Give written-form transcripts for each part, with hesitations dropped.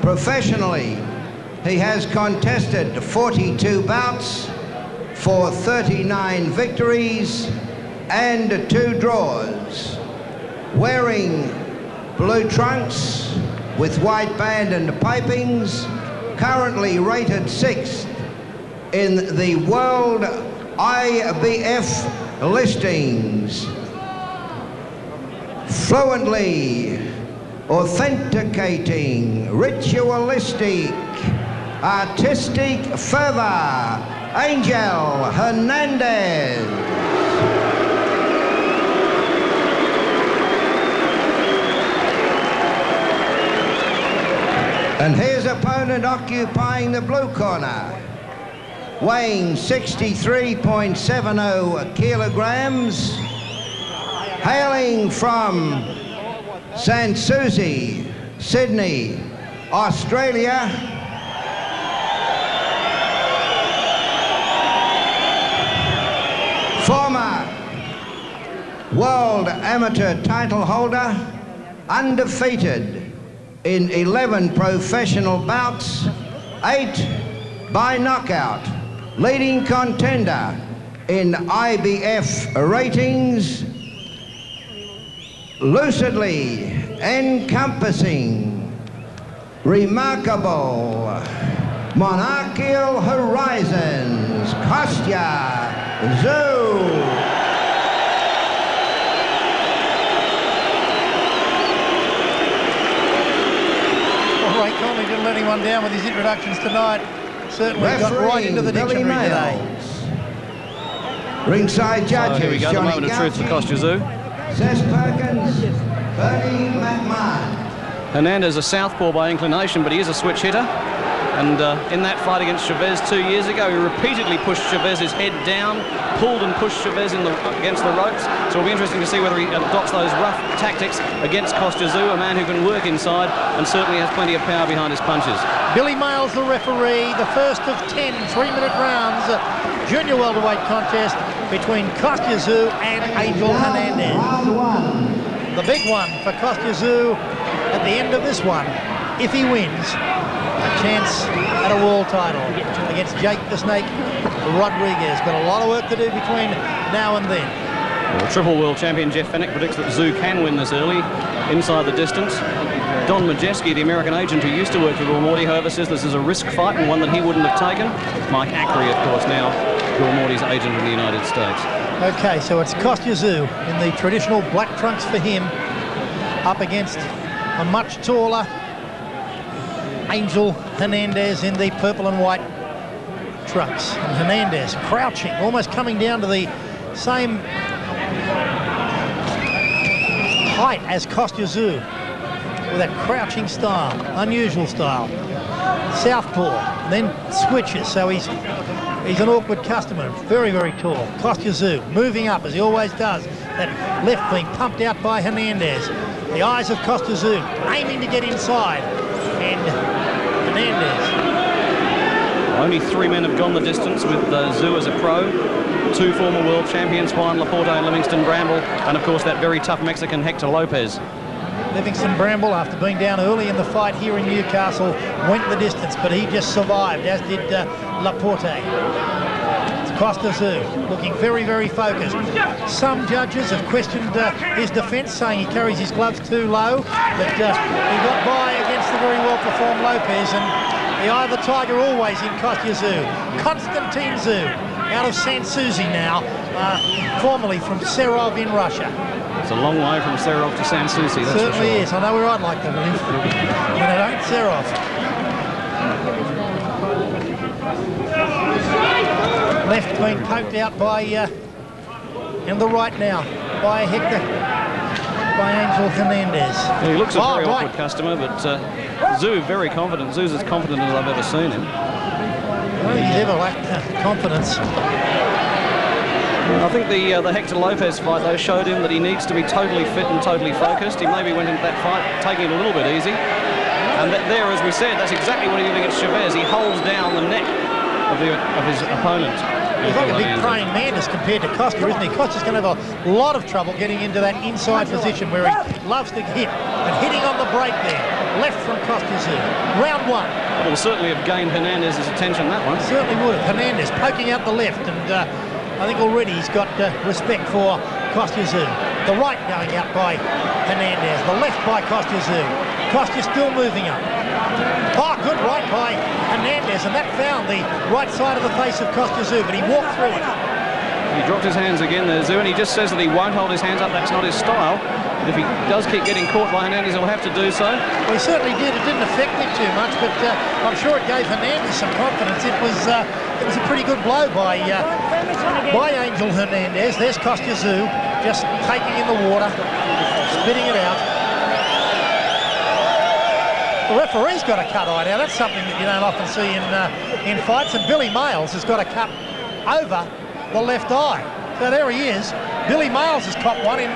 Professionally, he has contested 42 bouts for 39 victories and 2 draws. Wearing blue trunks with white band and pipings, currently rated 6th in the World IBF listings. Fluently authenticating ritualistic, artistic fervor, Angel Hernandez. And his opponent occupying the blue corner, weighing 63.70 kilograms, hailing from Tszyu, Sydney, Australia, former world amateur title holder, undefeated in 11 professional bouts, 8 by knockout, leading contender in IBF ratings, lucidly encompassing remarkable monarchical horizons, Kostya, Tszyu. Ray Conley didn't let anyone down with his introductions tonight. Certainly got right into the dictionary today. Ringside judges, here we go, the moment of truth for Kostya Tszyu. Seth Perkins, Bernie McMahon. Hernandez a southpaw by inclination, but he is a switch hitter. And in that fight against Chavez 2 years ago, he repeatedly pushed Chavez's head down, pulled and pushed Chavez against the ropes. So it'll be interesting to see whether he adopts those rough tactics against Kostya Tszyu, a man who can work inside and certainly has plenty of power behind his punches. Billy Mayles, the referee, the first of 10 3-minute rounds, junior welterweight contest between Kostya Tszyu and Angel Hernandez. The big one for Kostya Tszyu at the end of this one, if he wins, a chance at a world title against Jake the Snake Rodriguez. Got a lot of work to do between now and then. Well, triple world champion Jeff Fennick predicts that Tszyu can win this early, inside the distance. Don Majeski, the American agent who used to work for Bill Morty, however, says this is a risk fight and one that he wouldn't have taken. Mike Ackery, of course, now Bill Morty's agent in the United States. Okay, so it's Kostya Tszyu in the traditional black trunks for him, up against a much taller Angel Hernandez in the purple and white trunks. And Hernandez crouching, almost coming down to the same height as Kostya Tszyu, with that crouching style, unusual style. Southpaw, then switches, so he's an awkward customer. Very, very tall. Kostya Tszyu moving up as he always does. That left being pumped out by Hernandez. The eyes of Kostya Tszyu aiming to get inside, and Hernandez. Only 3 men have gone the distance with Tszyu as a pro. 2 former world champions, Juan Laporte and Livingston Bramble, and of course that very tough Mexican Hector Lopez. Livingston Bramble, after being down early in the fight here in Newcastle, went the distance, but he just survived, as did Laporte. It's Kostya Tszyu looking very, very focused. Some judges have questioned his defence, saying he carries his gloves too low, but he got by against the very well-performed Lopez, and the eye of the tiger always in Kostya Tszyu. Konstantin Tszyu, out of Sanssouci now, formerly from Serov in Russia. It's a long way from Serov to Sanssouci, that's Certainly for sure. is. I know where I'd like to live. When it ain't Serov. Left being poked out by, and the right now, by Hector, by Angel Hernandez. Yeah, he looks a very awkward customer, but Tszyu very confident. Tszyu's as confident as I've ever seen him. I don't think he's ever lacked confidence. I think the Hector Lopez fight, though, showed him that he needs to be totally fit and totally focused. He maybe went into that fight taking it a little bit easy. And there, as we said, that's exactly what he did against Chavez. He holds down the neck of his opponent. He's like a big praying mantis compared to Kostya, isn't he? Kostya's going to have a lot of trouble getting into that inside position where he loves to hit. And hitting on the break there. Left from Kostya Tszyu. Round one. It will certainly have gained Hernandez's attention, that one. Certainly would have. Hernandez poking out the left, and I think already he's got respect for Kostya Tszyu. The right going out by Hernandez. The left by Kostya Tszyu. Kostya still moving up. Oh, good right by Hernandez, and that found the right side of the face of Kostya Tszyu, but he walked through it. He dropped his hands again there, Tszyu, and he just says that he won't hold his hands up. That's not his style. If he does keep getting caught by Hernandez, he'll have to do so. Well, he certainly did. It didn't affect him too much, but I'm sure it gave Hernandez some confidence. It was a pretty good blow by Angel Hernandez. There's Kostya Tszyu just taking in the water, spitting it out. The referee's got a cut eye now. That's something that you don't often see in fights. And Billy Mayles has got a cut over the left eye. So there he is. Billy Mayles has caught one in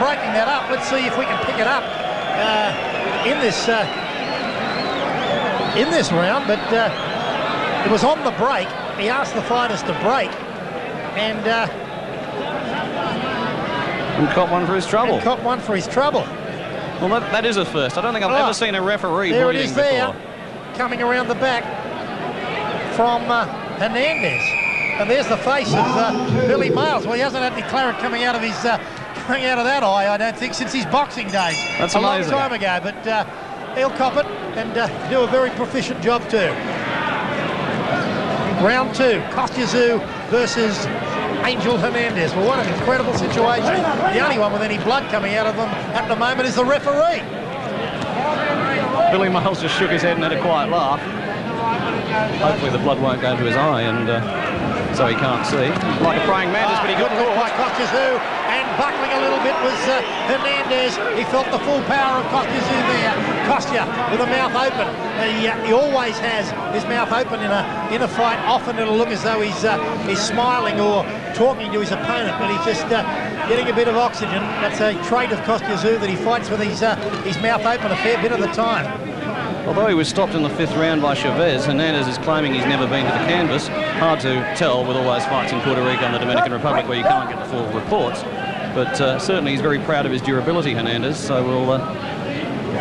breaking that up. Let's see if we can pick it up in this round. But it was on the break. He asked the fighters to break, and caught one for his trouble. And caught one for his trouble. Well, that is a first. I don't think I've ever seen a referee there bleeding it is there, before. coming around the back from Hernandez. And there's the face of Billy Mayles. Well, he hasn't had any claret coming out of his coming out of that eye, I don't think, since his boxing days. That's a amazing. long time ago, but he'll cop it and do a very proficient job too. Round two, Kostya Tszyu versus Angel Hernandez. Well, what an incredible situation. The only one with any blood coming out of them at the moment is the referee. Billy Mayles just shook his head and had a quiet laugh. Hopefully the blood won't go into his eye, and so he can't see. Like a praying mantis, but he got caught by Kostya Tszyu, and buckling a little bit was Hernandez. He felt the full power of Kostya Tszyu there. Kostya with a mouth open. He always has his mouth open in a fight. Often it'll look as though he's smiling or talking to his opponent, but he's just getting a bit of oxygen. That's a trait of Kostya Tszyu, that he fights with his mouth open a fair bit of the time. Although he was stopped in the fifth round by Chavez, Hernandez is claiming he's never been to the canvas. Hard to tell with all those fights in Puerto Rico and the Dominican Republic where you can't get the full reports. But certainly he's very proud of his durability, Hernandez. So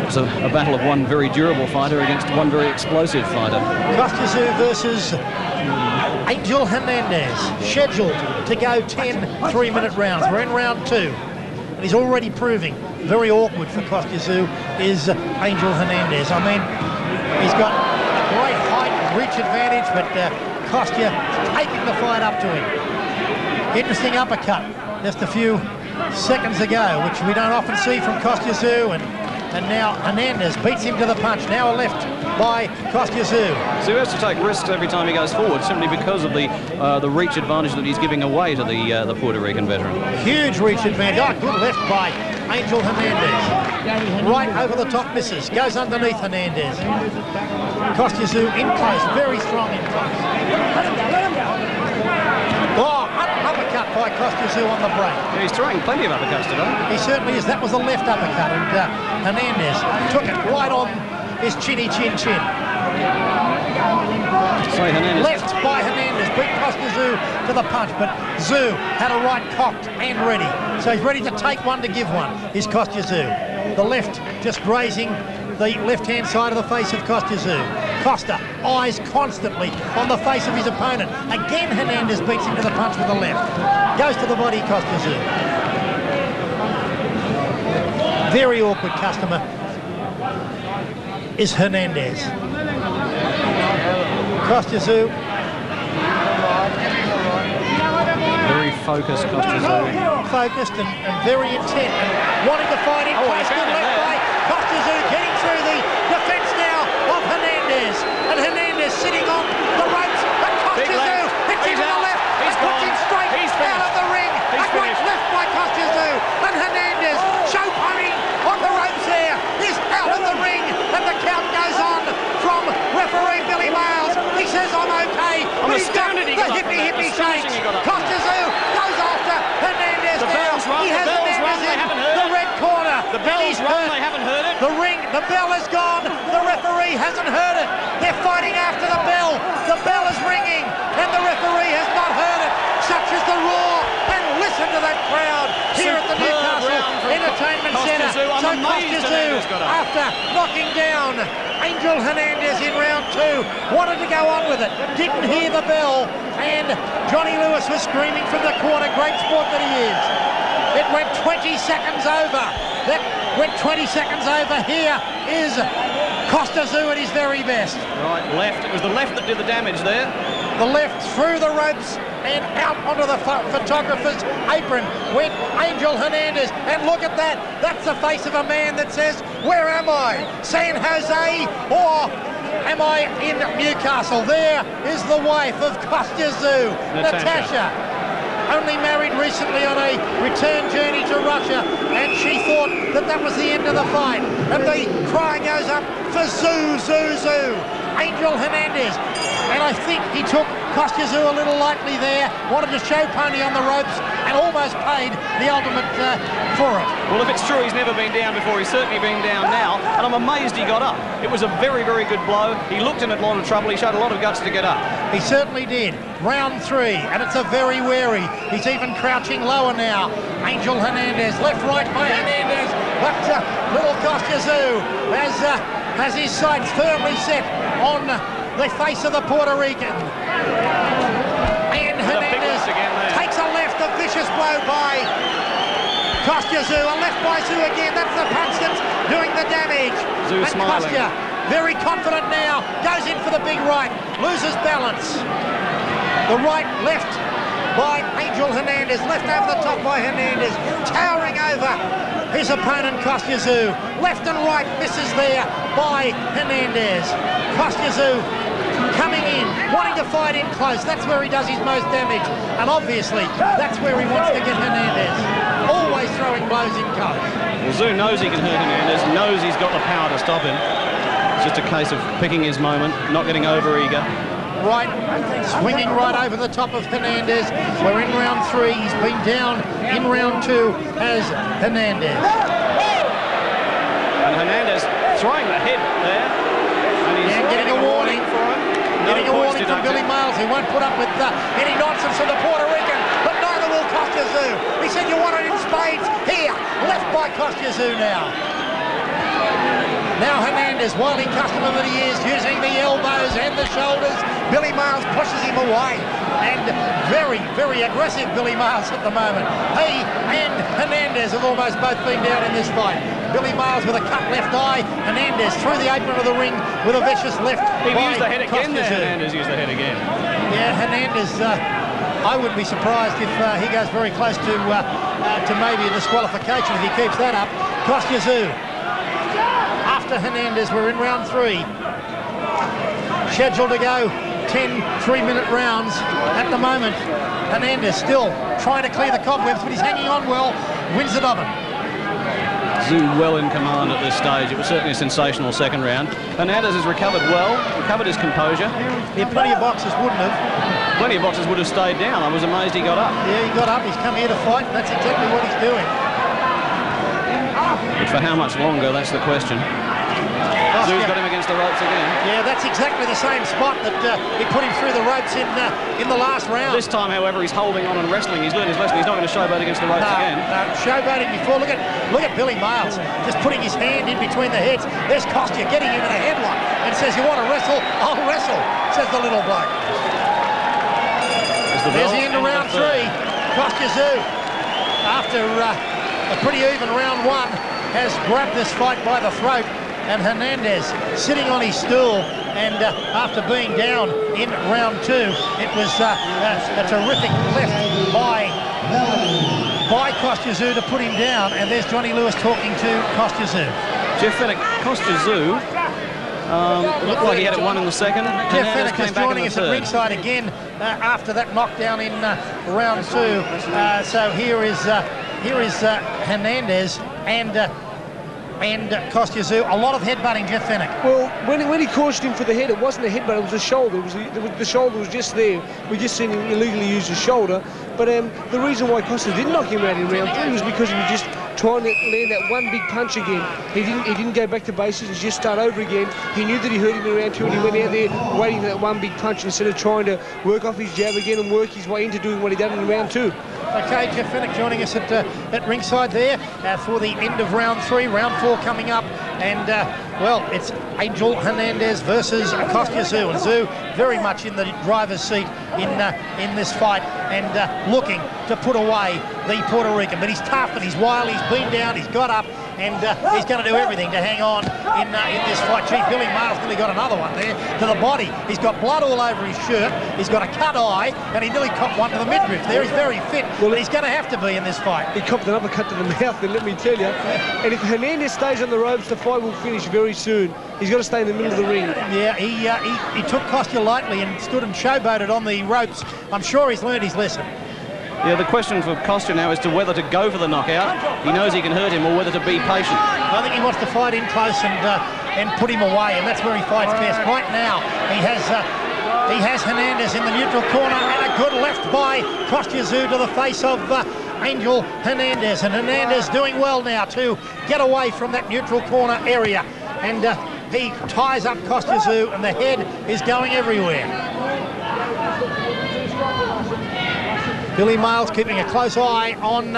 it's a battle of one very durable fighter against one very explosive fighter. Kostya Tszyu versus Angel Hernandez, scheduled to go 10 3-minute rounds. We're in round two. And he's already proving very awkward for Kostya Tszyu is Angel Hernandez. I mean, he's got a great height and reach advantage, but Kostya taking the fight up to him. Interesting uppercut just a few seconds ago, which we don't often see from Kostya Tszyu, and now Hernandez beats him to the punch. Now a left by Kostya Tszyu. Tszyu has to take risks every time he goes forward, simply because of the reach advantage that he's giving away to the Puerto Rican veteran. Huge reach advantage. Oh, good left by Angel Hernandez. Right over the top, misses. Goes underneath Hernandez. Kostya Tszyu in close, very strong in close. Oh, uppercut by Kostya Tszyu on the break. Yeah, he's throwing plenty of uppercuts today. He certainly is. That was the left uppercut, and Hernandez took it right on his chinny chin. Hernandez. Left by Hernandez, beat Kostya Tszyu to the punch, but Tszyu had a right cocked and ready. So he's ready to take one to give one, is Kostya Tszyu. The left just grazing the left-hand side of the face of Kostya Tszyu. Costa, eyes constantly on the face of his opponent. Again, Hernandez beats him to the punch with the left. Goes to the body, Kostya Tszyu. Very awkward customer is Hernandez. Kostya Tszyu. Very focused, Kostya Tszyu. Focused and very intent and wanting to fight in close. Good left by Kostya Tszyu, getting through the defence now of Hernandez. And Hernandez sitting on the ropes. But Kostya Tszyu hits him with the left. He's puts him straight out of the ring. A great left by Kostya Tszyu. And Hernandez, show pony on the ropes there, is out of the ring. And the count goes on from referee Billy Mayles. He says, I'm okay. I'm but he's got astounded the hippie shakes. Kostya Tszyu goes after Hernandez now. He has Hernandez in the red corner. The bell's rung, they haven't heard it. The bell is gone. The referee hasn't heard it. They're fighting after the bell. The bell is ringing, and the referee has not heard it. crowd here at the Newcastle Entertainment Centre. So Kostya Tszyu, after knocking down Angel Hernandez in round 2, wanted to go on with it, didn't hear the bell, and Johnny Lewis was screaming from the corner, great sport that he is. It went 20 seconds over. That went 20 seconds over. Here is Kostya Tszyu at his very best. Right, left. It was the left that did the damage there. The left through the ropes and out onto the photographer's apron went Angel Hernandez. And look at that. That's the face of a man that says, where am I? San Jose or am I in Newcastle? There is the wife of Kostya Tszyu, Natasha. Only married recently on a return journey to Russia, and she thought that that was the end of the fight. And the cry goes up for Tszyu, Tszyu, Tszyu. Angel Hernandez. And I think he took Kostya Tszyu a little lightly there, wanted to show pony on the ropes, and almost paid the ultimate for it. Well, if it's true he's never been down before, he's certainly been down now, and I'm amazed he got up. It was a very, very good blow. He looked in a lot of trouble. He showed a lot of guts to get up. He certainly did. Round 3, and it's a very wary. He's even crouching lower now. Angel Hernandez, left, right by Hernandez, but little Kostya Tszyu has his sights firmly set on the face of the Puerto Rican. And Hernandez takes a left, a vicious blow by Kostya Tszyu, a left by Tszyu again. That's the punch that's doing the damage. Tszyu and smiling. Kostya, very confident now, goes in for the big right, loses balance. The right, left by Angel Hernandez, left over the top by Hernandez, towering over his opponent Kostya Tszyu. Left and right misses there by Hernandez. Kostya Tszyu coming in, wanting to fight in close. That's where he does his most damage. And obviously, that's where he wants to get Hernandez. Always throwing blows in close. Well, Tszyu knows he can hurt Hernandez, knows he's got the power to stop him. It's just a case of picking his moment, not getting over-eager. Right, swinging right over the top of Hernandez. We're in round 3. He's been down in round 2 as Hernandez. And Hernandez throwing the head there. And he's getting a warning for him. Getting a warning from Billy Miles. He won't put up with any nonsense from the Puerto Rican, but neither will Kostya Tszyu. He said you want it in spades. Here, left by Kostya Tszyu now. Now Hernandez, wily customer that he is, using the elbows and the shoulders. Billy Miles pushes him away. And very, very aggressive Billy Miles at the moment. He and Hernandez have almost both been down in this fight. Billy Miles with a cut left eye. Hernandez through the apron of the ring with a vicious left. He used the head again there. Hernandez used the head again. Yeah, Hernandez, I wouldn't be surprised if he goes very close to maybe a disqualification if he keeps that up. Kostya Tszyu. After Hernandez, we're in round 3. Scheduled to go 10 3-minute rounds at the moment. Hernandez still trying to clear the cobwebs, but he's hanging on well, wins it of him. Tszyu well in command at this stage. It was certainly a sensational second round. Hernandez has recovered well, recovered his composure. Yeah, plenty of boxers wouldn't have. Plenty of boxers would have stayed down. I was amazed he got up. Yeah, he got up. He's come here to fight. That's exactly what he's doing. But for how much longer, that's the question. Tszyu's got him against the ropes again. Yeah, that's exactly the same spot that he put him through the ropes in the last round. This time, however, he's holding on and wrestling. He's learned his lesson. He's not going to showboat against the ropes again. No, showboating before. Look at Billy Miles just putting his hand in between the heads. There's Kostya getting him in a headlock and says, "You want to wrestle? I'll wrestle," says the little bloke. There's the end of round 3. Kostya Tszyu, after a pretty even round 1, has grabbed this fight by the throat. And Hernandez sitting on his stool, and after being down in round 2, it was a terrific left by Kostya Tszyu to put him down. And there's Johnny Lewis talking to Kostya Tszyu. Jeff Fennick, Kostya Tszyu looked like he had it won in the second. Jeff Fennick is joining us at ringside again after that knockdown in round 2. So here is Hernandez and Kostya Tszyu. A lot of headbutting, Jeff Fennick. Well, when he cautioned him for the head, it wasn't a headbutt, it was the shoulder. The shoulder was just there. We just seen him illegally use his shoulder. But the reason why Kostya didn't knock him out in round 3 was because he was just trying to land that one big punch again. He didn't go back to basics and just start over again. He knew that he hurt him in round 2 and he went out there waiting for that one big punch instead of trying to work off his jab again and work his way into doing what he done in round 2. Okay, Jeff Fennick joining us at ringside there for the end of round 3. Round 4 coming up, and well, it's Angel Hernandez versus Kostya Tszyu, and Tszyu very much in the driver's seat in this fight, and looking to put away the Puerto Rican. But he's tough and he's wild. He's been down, he's got up, and he's going to do everything to hang on in this fight. Gee, Billy Miles nearly got another one there to the body. He's got blood all over his shirt. He's got a cut eye, and he nearly copped one to the midriff there. He's very fit, well, but he's going to have to be in this fight. He copped another cut to the mouth, then let me tell you. And if Hernandez stays on the ropes, the fight will finish very soon. He's got to stay in the middle of the ring. Yeah, he took Kostya lightly and stood and showboated on the ropes. I'm sure he's learned his lesson. Yeah, the question for Kostya now is to whether to go for the knockout. He knows he can hurt him, or whether to be patient. I think he wants to fight in close and put him away, and that's where he fights best. Right now, he has Hernandez in the neutral corner, and a good left by Kostya Tszyu to the face of Angel Hernandez. And Hernandez doing well now to get away from that neutral corner area. And he ties up Kostya Tszyu, and the head is going everywhere. Billy Miles keeping a close eye on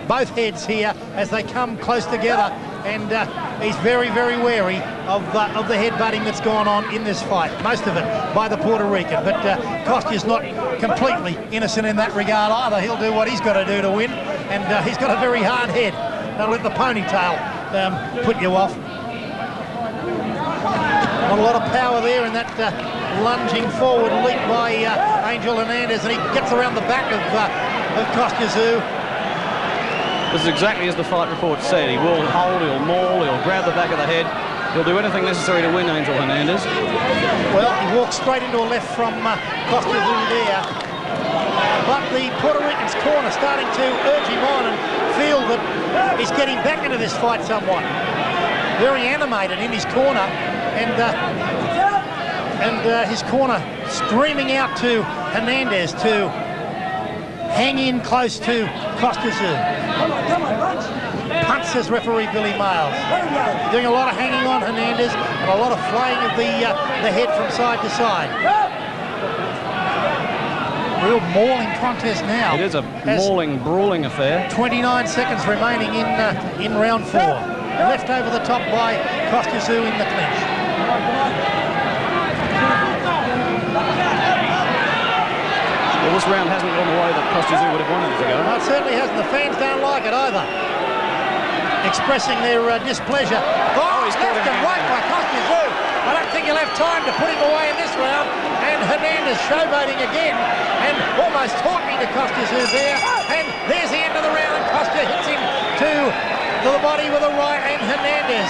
both heads here as they come close together, and he's very, very wary of the headbutting that's gone on in this fight, most of it by the Puerto Rican. But Kostya's not completely innocent in that regard either. He'll do what he's got to do to win, and he's got a very hard head. Don't let the ponytail put you off. Not a lot of power there in that lunging forward leap by Angel Hernandez, and he gets around the back of Kostya Tszyu. This is exactly as the fight report said. He will hold, he'll maul, he'll grab the back of the head. He'll do anything necessary to win, Angel Hernandez. Well, he walks straight into a left from Kostya Tszyu there. But the Puerto Rican's corner starting to urge him on and feel that he's getting back into this fight somewhat. Very animated in his corner, and his corner screaming out to Hernandez to hang in close to Kostya Tszyu. Punts, says referee Billy Miles. Doing a lot of hanging on Hernandez and a lot of flaying of the head from side to side. Real mauling contest now. It is a mauling, brawling affair. 29 seconds remaining in round 4. Left over the top by Kostya Tszyu in the clinch. Well, this round hasn't gone the way that Kostya Tszyu would have wanted it to go. No, it certainly hasn't. The fans don't like it either. Expressing their displeasure. Oh, he's left and right by Kostya Tszyu. I don't think he'll have time to put him away in this round. And Hernandez showboating again and almost talking to Kostya Tszyu there. And there's the end of the round, and Kostya hits him to the body with a right, and Hernandez